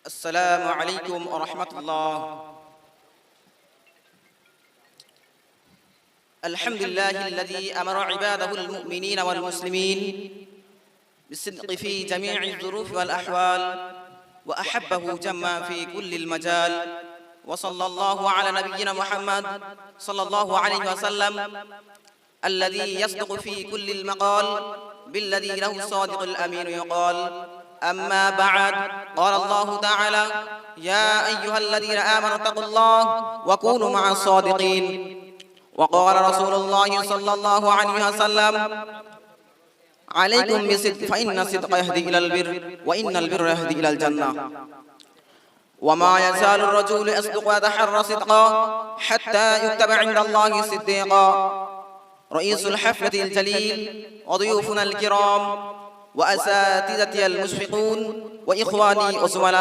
السلام عليكم ورحمة الله. الحمد لله الذي أمر عباده المؤمنين والمسلمين بالصدق في جميع الظروف والأحوال وأحبه جما في كل المجال، وصلى الله على نبينا محمد صلى الله عليه وسلم الذي يصدق في كل المقال بالذي له الصادق الأمين يقال. أما بعد، قال الله تعالى: يا أيها الذين آمنوا اتقوا الله وكونوا مع الصادقين. وقال رسول الله صلى الله عليه وسلم: عليكم بالصدق فإن الصدق يهدي إلى البر وإن البر يهدي إلى الجنة. وما يزال الرجل يصدق ويتحرى صدقا حتى يكتب عند الله صديقا. رئيس الحفلة الجليل وضيوفنا الكرام وأساتذتي المشفقون وإخواني وزملائي